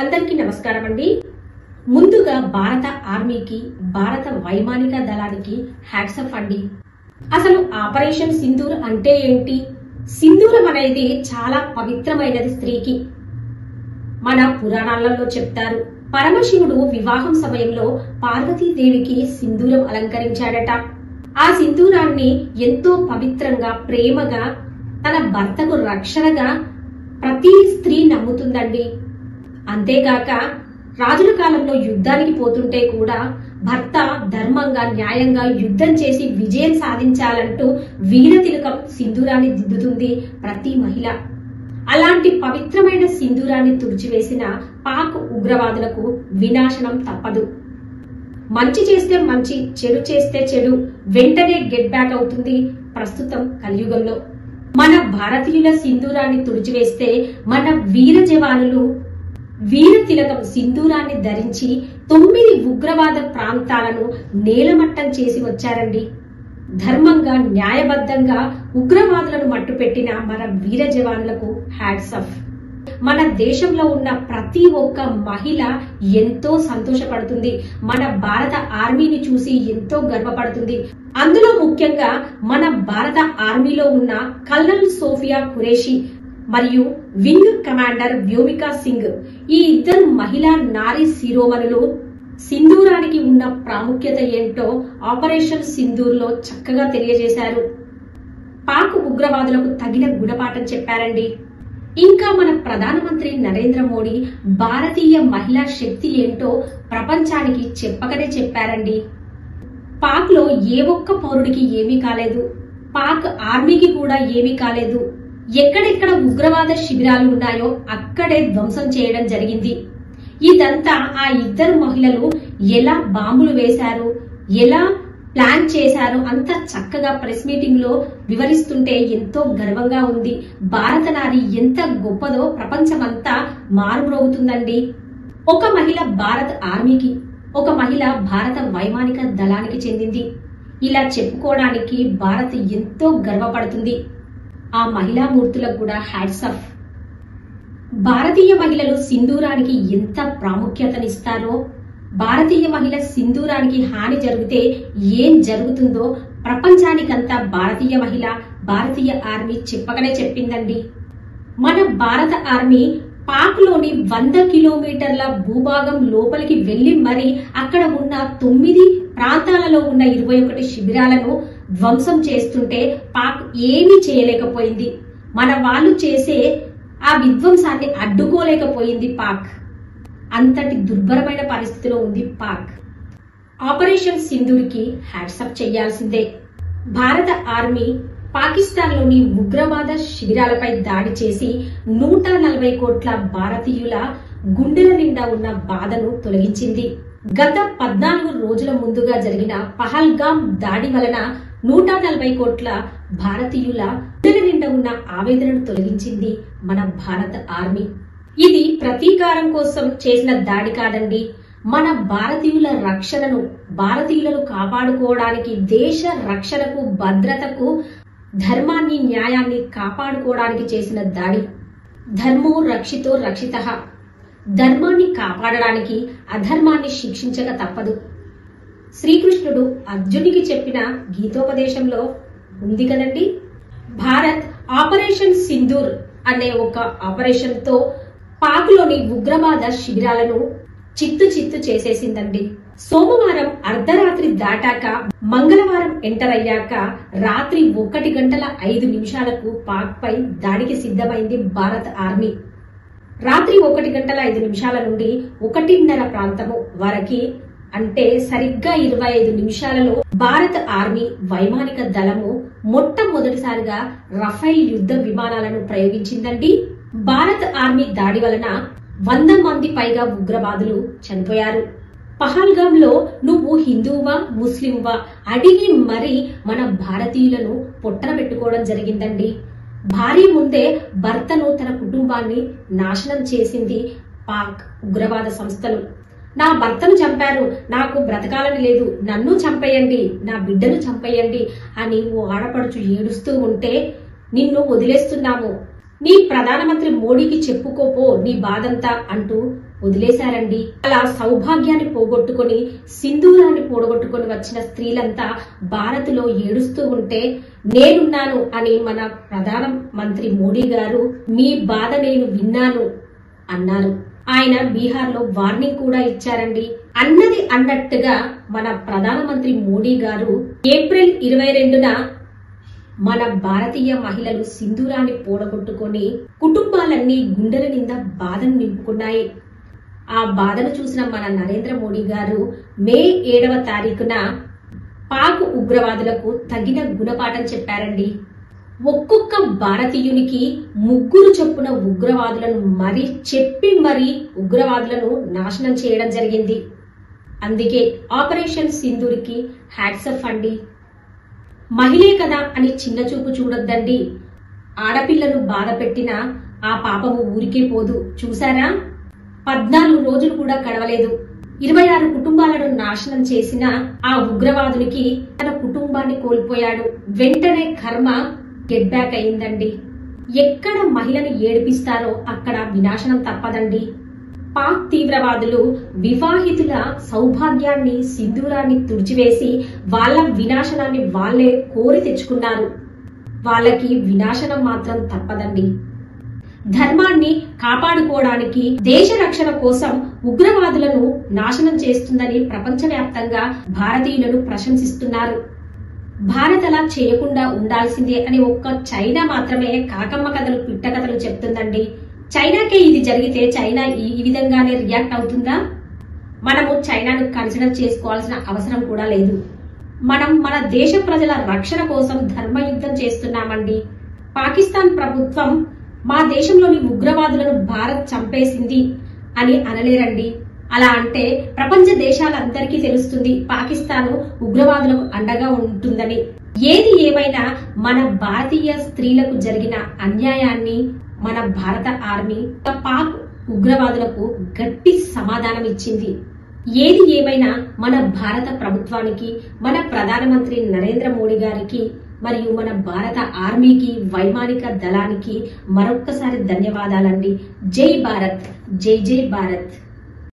అందరికీ నమస్కారం అండి. ముందుగా భారత ఆర్మీకి, భారత వైమానిక దళానికి హ్యాట్స్ ఆఫ్ అండి. అసలు ఆపరేషన్ సింధూర్ అంటే ఏంటి? సింధూరం అనేది చాలా పవిత్రమైనది స్త్రీకి. మన పురాణాలలో చెప్తారు, పరమశివుడు వివాహం సమయంలో పార్వతీదేవికి సింధూరం అలంకరించాడట. ఆ సింధూరాన్ని ఎంతో పవిత్రంగా, ప్రేమగా, తన భర్తకు రక్షణగా ప్రతి స్త్రీ నమ్ముతుందండి. అంతేగాక రాజుల కాలంలో యుద్ధానికి పోతుంటే కూడా భర్త ధర్మంగా, న్యాయంగా యుద్ధం చేసి విజయం సాధించాలంటూ వీరతిలకం సింధూరాన్ని దిద్దుతుంది ప్రతి మహిళ. అలాంటి పవిత్రమైన సింధూరాన్ని తుడిచివేసిన పాక్ ఉగ్రవాదులకు వినాశనం తప్పదు. మంచి చేస్తే మంచి, చెడు చేస్తే చెడు, వెంటనే గెట్ బ్యాక్ అవుతుంది ప్రస్తుతం కలియుగంలో. మన భారతీయుల సింధూరాన్ని తుడిచివేస్తే మన వీర జవానులు వీర తిలకం సింధూరాన్ని ధరించి 9 ఉగ్రవాద ప్రాంతాలను నేలమట్టం చేసి వచ్చారండి. ధర్మంగా, న్యాయబద్ధంగా ఉగ్రవాదులను మట్టుపెట్టిన మన వీర జవాన్లకు హ్యాట్స్ ఆఫ్. మన దేశంలో ఉన్న ప్రతి ఒక్క మహిళ ఎంతో సంతోషపడుతుంది. మన భారత ఆర్మీని చూసి ఎంతో గర్వపడుతుంది. అందులో ముఖ్యంగా మన భారత ఆర్మీలో ఉన్న కల్నల్ సోఫియా ఖురేషి మరియు వింగ్ కమాండర్ వ్యోమికా సింగ్, ఈ ఇద్దరు మహిళా నారీ శిరోమణులు సింధూరానికి ఉన్న ప్రాముఖ్యత ఏంటో ఆపరేషన్ సింధూర్ లో చక్కగా తెలియజేశారు. పాక్ ఉగ్రవాదులకు తగిన గుణపాఠం చెప్పారండి. ఇంకా మన ప్రధానమంత్రి నరేంద్ర మోడీ భారతీయ మహిళా శక్తి ఏంటో ప్రపంచానికి చెప్పకనే చెప్పారండి. పాక్ లో ఏ ఒక్క పౌరుడికి ఏమీ కాలేదు, పాక్ ఆర్మీకి కూడా ఏమీ కాలేదు. ఎక్కడెక్కడ ఉగ్రవాద శిబిరాలు ఉన్నాయో అక్కడే ధ్వంసం చేయడం జరిగింది. ఇదంతా ఆ ఇద్దరు మహిళలు ఎలా బాంబులు వేశారు, ఎలా ప్లాన్ చేశారు అంత చక్కగా ప్రెస్ మీటింగ్ లో వివరిస్తుంటే ఎంతో గర్వంగా ఉంది. భారత నారి ఎంత గొప్పదో ప్రపంచమంతా మారుమ్రోగుతుందండి. ఒక మహిళ భారత ఆర్మీకి, ఒక మహిళ భారత వైమానిక దళానికి చెందింది. ఇలా చెప్పుకోవడానికి భారత్ ఎంతో గర్వపడుతుంది. ఆ మహిళా మూర్తులకు కూడా హ్యాట్స్ ఆఫ్. భారతీయ మహిళలు సింధూరానికి ఎంత ప్రాముఖ్యతనిస్తారో, భారతీయ మహిళ సింధూరానికి హాని జరిగితే ఏం జరుగుతుందో ప్రపంచానికంతా భారతీయ మహిళ, భారతీయ ఆర్మీ చెప్పకనే చెప్పిందండి. మన భారత ఆర్మీ పాక్ లోని 100 కిలోమీటర్ల భూభాగం లోపలికి వెళ్లి మరి అక్కడ ఉన్న 9 ప్రాంతాలలో ఉన్న 21 శిబిరాలను ధ్వంసం చేస్తుంటే పాక్ ఏమీ చేయలేకపోయింది. మన వాళ్ళు చేసే ఆ విధ్వంసాన్ని అడ్డుకోలేకపోయింది పాక్. అంతటి దుర్భరమైన పరిస్థితిలో ఉంది పాక్. ఆపరేషన్ సింధూర్కి హ్యాట్స్ ఆఫ్ చేయాల్సిందే. భారత ఆర్మీ పాకిస్తాన్ లోని ఉగ్రవాద శిబిరాలపై దాడి చేసి 140 కోట్ల భారతీయుల గుండెల నిండా ఉన్న బాధను తొలగించింది. గత 14 రోజుల ముందుగా జరిగిన పహల్గామ్ దాడి వలన 140 కోట్ల భారతీయుల గుండెల నిండా ఉన్న ఆవేదనను తొలగించింది మన భారత ఆర్మీ. ఇది ప్రతీకారం కోసం చేసిన దాడి కాదండి. మన భారతీయుల రక్షణను, భారతీయులను కాపాడుకోవడానికి, దేశ రక్షణకు, భద్రతకు, ధర్మాన్ని, న్యాయాన్ని కాపాడుకోవడానికి చేసిన దాడి. ధర్మో రక్షితో రక్షితః. ధర్మాన్ని కాపాడడానికి అధర్మాన్ని శిక్షించక తప్పదు. శ్రీకృష్ణుడు అర్జునికి చెప్పిన గీతోపదేశంలో ఉంది కదండి. భారత్ ఆపరేషన్ సింధూర్ అనే ఒక ఆపరేషన్ తో పాక్ లోని ఉగ్రవాద శిబిరాలను చిత్తు చేసేసిందండి. సోమవారం అర్ధరాత్రి దాటాక, మంగళవారం ఎంటర్ అయ్యాక రాత్రి 1:05 పాక్ పై దాడికి సిద్ధమైంది భారత ఆర్మీ. రాత్రి 1:05 నుండి 1:30 ప్రాంతము వరకు, అంటే సరిగ్గా 25 నిమిషాలలో భారత ఆర్మీ వైమానిక దళము మొట్టమొదటిసారిగా రఫైల్ యుద్ధ విమానాలను ప్రయోగించిందండి. భారత ఆర్మీ దాడి వలన 100 మంది పైగా ఉగ్రవాదులు చనిపోయారు. పహల్గామ్ లో నువ్వు హిందువా, ముస్లింవా అడిగి మరీ మన భారతీయులను పొట్టన పెట్టుకోవడం జరిగిందండి. భార్య ముందే భర్తను, తన కుటుంబాన్ని నాశనం చేసింది పాక్ ఉగ్రవాద సంస్థలు. నా భర్తను చంపారు, నాకు బ్రతకాలని లేదు, నన్ను చంపేయండి, నా బిడ్డను చంపేయండి అని ఓ ఆడపడుచు ఏడుస్తూ ఉంటే, నిన్ను వదిలేస్తున్నాము, నీ ప్రధానమంత్రి మోడీకి చెప్పుకోపో నీ బాధంతా అంటూ వదిలేశారండి. అలా సౌభాగ్యాన్ని పోగొట్టుకుని సింధూరాన్ని పోడగొట్టుకుని వచ్చిన స్త్రీలంతా భారత్లో ఏడుస్తూ ఉంటే నేనున్నాను అని మన ప్రధానమంత్రి మోడీ గారు మీ బాధ నేను విన్నాను అన్నారు. ఆయన బీహార్లో వార్నింగ్ కూడా ఇచ్చారండి. అన్నది అన్నట్టుగా మన ప్రధానమంత్రి మోడీ గారు ఏప్రిల్ 22న మన భారతీయ మహిళలు సింధూరాన్ని పోడగొట్టుకొని కుటుంబాలన్నీ గుండెల నిండా బాధను నింపుకున్నాయి. ఆ బాధను చూసిన మన నరేంద్ర మోడీ గారు మే 7వ తారీఖున పాక్ ఉగ్రవాదులకు తగిన గుణపాఠం చెప్పారండి. ఒక్కొక్క భారతీయునికి 3 చొప్పున ఉగ్రవాదులను మరీ ఉగ్రవాదులను నాశనం చేయడం జరిగింది. అందుకే ఆపరేషన్ సింధూర్కి హ్యాట్సప్ అండి. మహిళే కదా అని చిన్న చూపు చూడొద్దండి. ఆడపిల్లను బాధ పెట్టినా ఆ పాపము ఊరికే పోదు. చూసారా, 14 రోజులు కూడా గడవలేదు 26 కుటుంబాలను నాశనం చేసిన ఆ ఉగ్రవాదునికి తన కుటుంబాన్ని కోల్పోయాడు. వెంటనే కర్మ గెట్ బ్యాక్ అయిందండి. ఎక్కడ మహిళను ఏడిపిస్తారో అక్కడ వినాశనం తప్పదండి. పాక్ తీవ్రవాదులు వివాహితుల సౌభాగ్యాన్ని సింధూరాన్ని తుడిచివేసి వాళ్ళ వినాశనాన్ని వాళ్లే కోరి తెచ్చుకున్నారు. వాళ్ళకి వినాశనం మాత్రం తప్పదండి. ధర్మాన్ని కాపాడుకోవడానికి దేశ రక్షణ కోసం ఉగ్రవాదులను నాశనం చేస్తుందని ప్రపంచవ్యాప్తంగా భారతీయులను ప్రశంసిస్తున్నారు. భారత్ అలా చేయకుండా ఉండాల్సిందే అని ఒక్క చైనా మాత్రమే కాకమ్మ కథలు పిట్ట కథలు చెప్తుందండి. చైనాకే ఇది జరిగితే చైనా ఈ విధంగానే రియాక్ట్ అవుతుందా? మనము చైనాను కన్సిడర్ చేసుకోవాల్సిన అవసరం కూడా లేదు. మనం మన దేశ ప్రజల రక్షణ కోసం ధర్మయుద్ధం చేస్తున్నామండి. పాకిస్తాన్ ప్రభుత్వం మా దేశంలోని ఉగ్రవాదులను భారత్ చంపేసింది అని అనలేరండి. అలా అంటే ప్రపంచ దేశాలందరికీ తెలుస్తుంది పాకిస్తాన్ ఉగ్రవాదులకు అండగా ఉంటుందని. ఏది ఏమైనా మన భారతీయ స్త్రీలకు జరిగిన అన్యాయాన్ని మన భారత ఆర్మీ పాక్ ఉగ్రవాదులకు గట్టి సమాధానం ఇచ్చింది. ఏది ఏమైనా మన భారత ప్రభుత్వానికి, మన ప్రధానమంత్రి నరేంద్ర మోడీ గారికి మరియు మన భారత ఆర్మీకి, వైమానిక దళానికి మరొక్కసారి ధన్యవాదాలండి. జై భారత్, జై జై భారత్.